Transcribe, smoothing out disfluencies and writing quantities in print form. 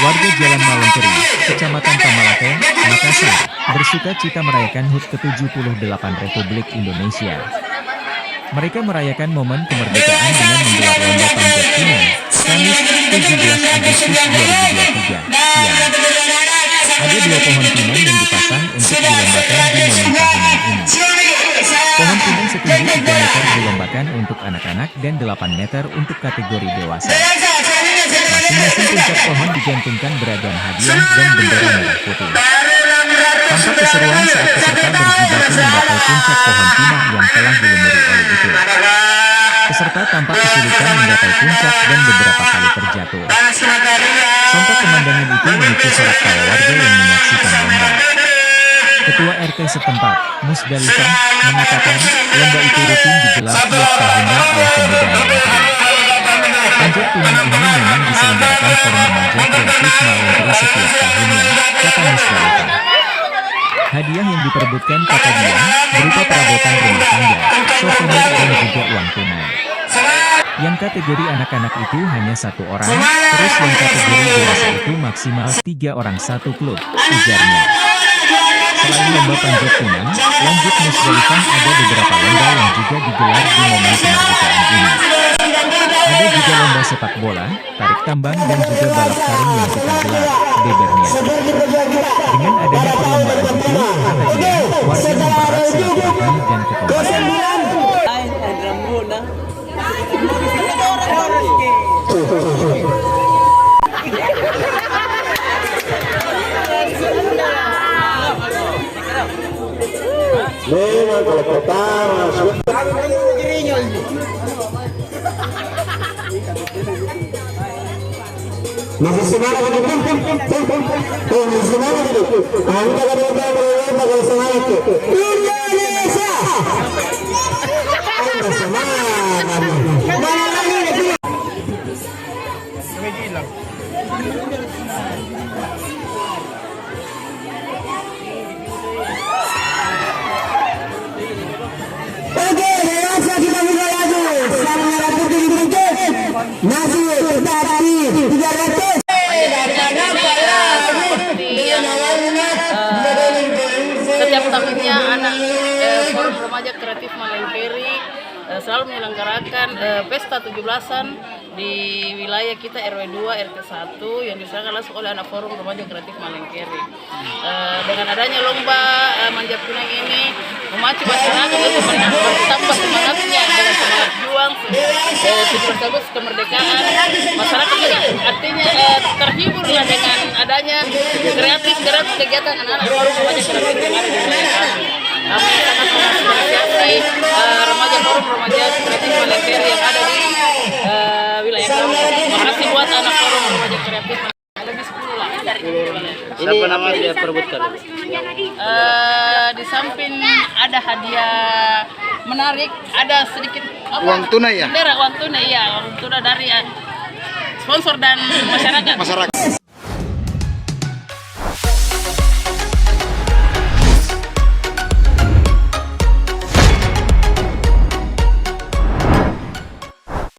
Warga Jalan Malengkeri, Kecamatan Tamalaten, Makassar, bersuka cita merayakan HUT ke-78 Republik Indonesia. Mereka merayakan momen kemerdekaan dengan menggelar lomba panjat pinang, Kamis 17 Agustus 2023, siang. Ada 2 pohon pinang yang dipasang untuk dilombakan di momen tahunan ini. Pohon pinang setinggi 3 meter dilombakan untuk anak-anak dan 8 meter untuk kategori dewasa. Masing-masing puncak pohon digantungkan beragam hadiah dan bendera merah putih. Tampak keseruan saat peserta berjibaku mendapati puncak pohon pinang yang telah dilumuri oleh itu. Peserta tampak kesulitan mencapai puncak dan beberapa kali terjatuh. Sontak pemandangan itu memicu sorak tawa warga yang menyaksikan lomba. Ketua RT setempat, Musdalifah, mengatakan lomba itu rutin digelar tiap tahunnya oleh Pemuda Malengkeri. Panjat pinang ini memang diselenggarakan Forum Remaja Kreatif Malengkeri setiap tahunnya, kata Musdalifah. Hadiah yang diperebutkan kata dia, berupa perabotan rumah tangga, souvenir dan juga uang tunai. Yang kategori anak-anak itu hanya 1 orang, terus yang kategori dewasa itu maksimal 3 orang 1 klub, ujarnya. Selain lomba panjat pinang, lanjut Musdalifah ada beberapa lomba yang juga digelar di momen kemerdekaan ini. Ada juga lomba sepak bola, tarik tambang dan juga balap karung yang kita gelar, bebernya. Dengan adanya perlombaan itu, kata dia, warga mempererat silaturahmi dan kekompakan. Memang kalau pertama masih semangat itu, masih semangat itu. Anda kalau semangat itu, Indonesia. Anda semangat. Mana lagi itu? Oke, dewasa kita mulai lagi. Sang merah putih dibentuk. Masih tetapi 300. Setiap tahunnya anak Forum Remaja Kreatif Malengkeri selalu menyelenggarakan pesta 17-an di wilayah kita RW 2 RT 1 yang diselenggarakan langsung oleh anak Forum Remaja Kreatif Malengkeri. Dengan adanya lomba manjat pinang ini memacu masyarakat untuk bertambah semangatnya dengan semangat juang 17 Agustus kemerdekaan. Masyarakat artinya terhibur dengan adanya kreatif kegiatan anak-anak Forum Remaja Kreatif yang ada di wilayah kami. Kami sangat mengapresiasi remaja Forum Remaja Kreatif Malengkeri yang ada di wilayah kami. Makasih buat anak Forum Remaja Kreatif lebih 10 lah dari Siapa nama dia perebutkan? Di samping ada hadiah menarik, ada sedikit Uang tunai ya? Bendera uang tunai ya, uang tunai dari sponsor dan masyarakat.